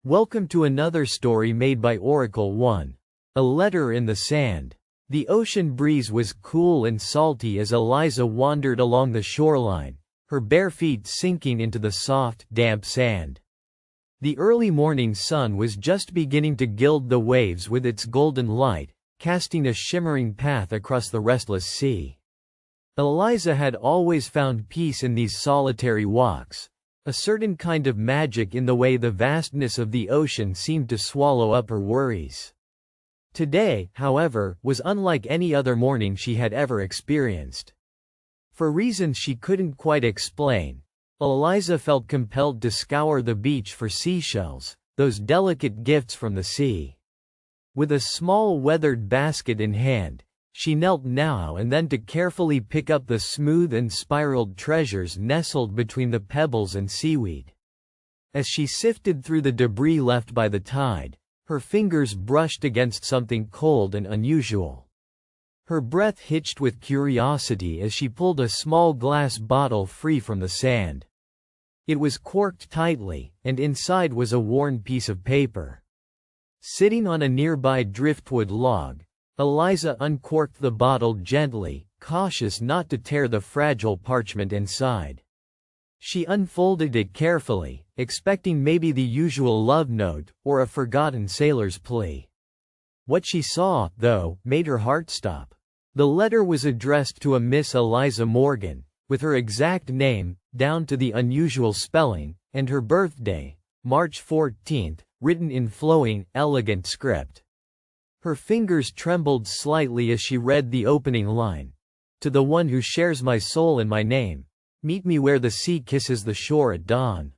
Welcome to another story made by Oracle 1. A letter in the sand. The ocean breeze was cool and salty as Eliza wandered along the shoreline, her bare feet sinking into the soft, damp sand. The early morning sun was just beginning to gild the waves with its golden light, casting a shimmering path across the restless sea. Eliza had always found peace in these solitary walks, a certain kind of magic in the way the vastness of the ocean seemed to swallow up her worries. Today, however, was unlike any other morning she had ever experienced. For reasons she couldn't quite explain, Eliza felt compelled to scour the beach for seashells, those delicate gifts from the sea. With a small weathered basket in hand, she knelt now and then to carefully pick up the smooth and spiraled treasures nestled between the pebbles and seaweed. As she sifted through the debris left by the tide, her fingers brushed against something cold and unusual. Her breath hitched with curiosity as she pulled a small glass bottle free from the sand. It was corked tightly, and inside was a worn piece of paper. Sitting on a nearby driftwood log, Eliza uncorked the bottle gently, cautious not to tear the fragile parchment inside. She unfolded it carefully, expecting maybe the usual love note, or a forgotten sailor's plea. What she saw, though, made her heart stop. The letter was addressed to a Miss Eliza Morgan, with her exact name, down to the unusual spelling, and her birthday, March 14th, written in flowing, elegant script. Her fingers trembled slightly as she read the opening line. To the one who shares my soul and my name, meet me where the sea kisses the shore at dawn.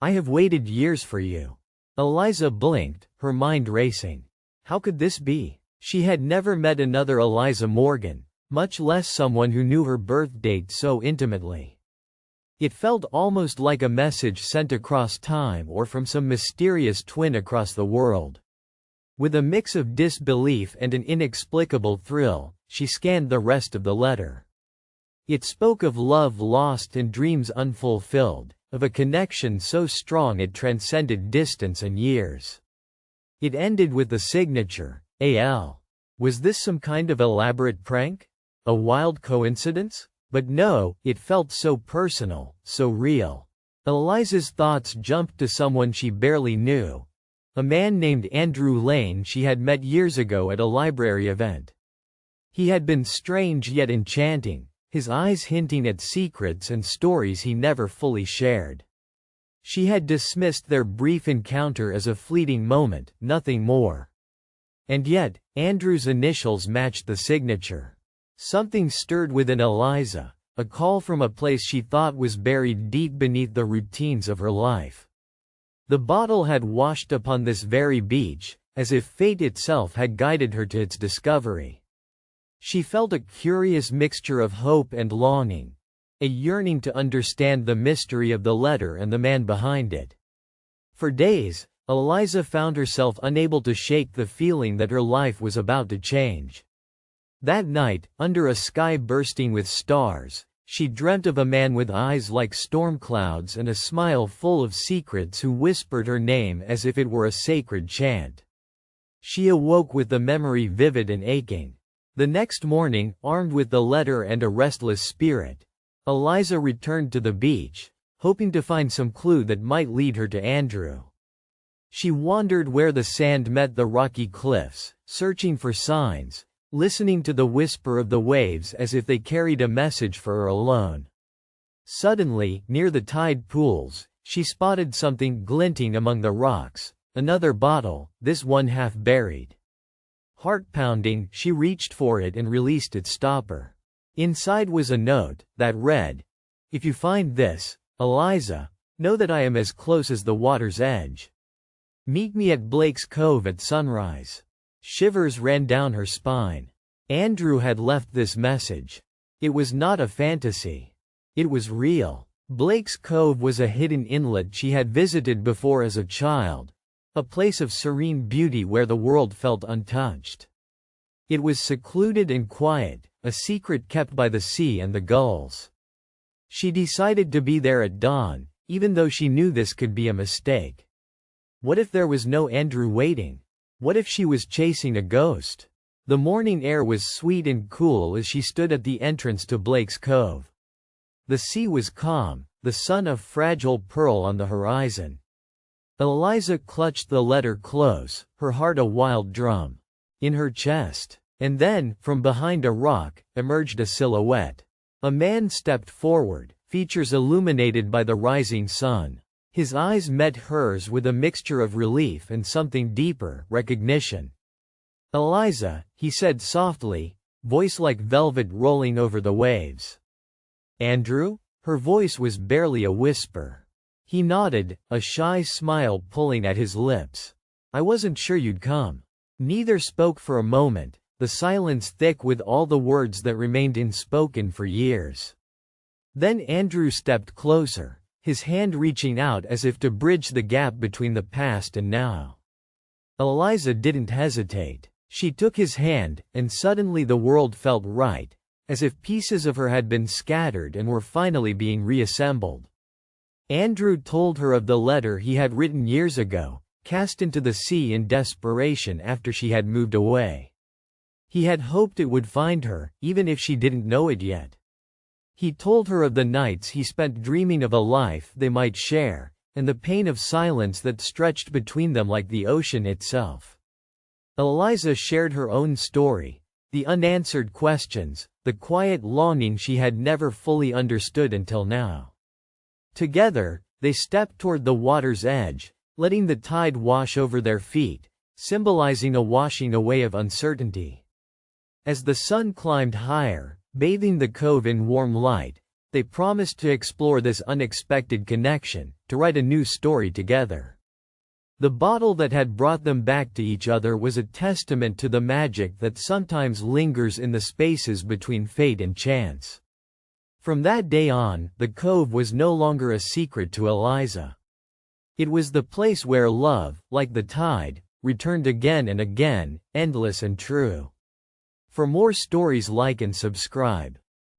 I have waited years for you. Eliza blinked, her mind racing. How could this be? She had never met another Eliza Morgan, much less someone who knew her birth date so intimately. It felt almost like a message sent across time or from some mysterious twin across the world. With a mix of disbelief and an inexplicable thrill, she scanned the rest of the letter. It spoke of love lost and dreams unfulfilled, of a connection so strong it transcended distance and years. It ended with the signature, A.L. Was this some kind of elaborate prank? A wild coincidence? But no, it felt so personal, so real. Eliza's thoughts jumped to someone she barely knew. A man named Andrew Lane she had met years ago at a library event. He had been strange yet enchanting, his eyes hinting at secrets and stories he never fully shared. She had dismissed their brief encounter as a fleeting moment, nothing more. And yet, Andrew's initials matched the signature. Something stirred within Eliza, a call from a place she thought was buried deep beneath the routines of her life. The bottle had washed upon this very beach, as if fate itself had guided her to its discovery. She felt a curious mixture of hope and longing, a yearning to understand the mystery of the letter and the man behind it. For days, Eliza found herself unable to shake the feeling that her life was about to change. That night, under a sky bursting with stars, she dreamt of a man with eyes like storm clouds and a smile full of secrets who whispered her name as if it were a sacred chant. She awoke with the memory vivid and aching. The next morning, armed with the letter and a restless spirit, Eliza returned to the beach, hoping to find some clue that might lead her to Andrew. She wandered where the sand met the rocky cliffs, searching for signs, listening to the whisper of the waves as if they carried a message for her alone. Suddenly, near the tide pools, she spotted something glinting among the rocks, another bottle, this one half buried. Heart pounding, she reached for it and released its stopper. Inside was a note that read, "If you find this, Eliza, know that I am as close as the water's edge. Meet me at Blake's Cove at sunrise." Shivers ran down her spine. Andrew had left this message. It was not a fantasy. It was real. Blake's Cove was a hidden inlet she had visited before as a child, a place of serene beauty where the world felt untouched. It was secluded and quiet, a secret kept by the sea and the gulls. She decided to be there at dawn, even though she knew this could be a mistake. What if there was no Andrew waiting? What if she was chasing a ghost? The morning air was sweet and cool as she stood at the entrance to Blake's Cove. The sea was calm, the sun a fragile pearl on the horizon. Eliza clutched the letter close, her heart a wild drum in her chest. And then, from behind a rock, emerged a silhouette. A man stepped forward, features illuminated by the rising sun. His eyes met hers with a mixture of relief and something deeper, recognition. "Eliza," he said softly, voice like velvet rolling over the waves. "Andrew?" Her voice was barely a whisper. He nodded, a shy smile pulling at his lips. "I wasn't sure you'd come." Neither spoke for a moment, the silence thick with all the words that remained unspoken for years. Then Andrew stepped closer, his hand reaching out as if to bridge the gap between the past and now. Eliza didn't hesitate. She took his hand, and suddenly the world felt right, as if pieces of her had been scattered and were finally being reassembled. Andrew told her of the letter he had written years ago, cast into the sea in desperation after she had moved away. He had hoped it would find her, even if she didn't know it yet. He told her of the nights he spent dreaming of a life they might share, and the pain of silence that stretched between them like the ocean itself. Eliza shared her own story, the unanswered questions, the quiet longing she had never fully understood until now. Together, they stepped toward the water's edge, letting the tide wash over their feet, symbolizing a washing away of uncertainty. As the sun climbed higher, bathing the cove in warm light, they promised to explore this unexpected connection, to write a new story together. The bottle that had brought them back to each other was a testament to the magic that sometimes lingers in the spaces between fate and chance. From that day on, the cove was no longer a secret to Eliza. It was the place where love, like the tide, returned again and again, endless and true. For more stories, like and subscribe.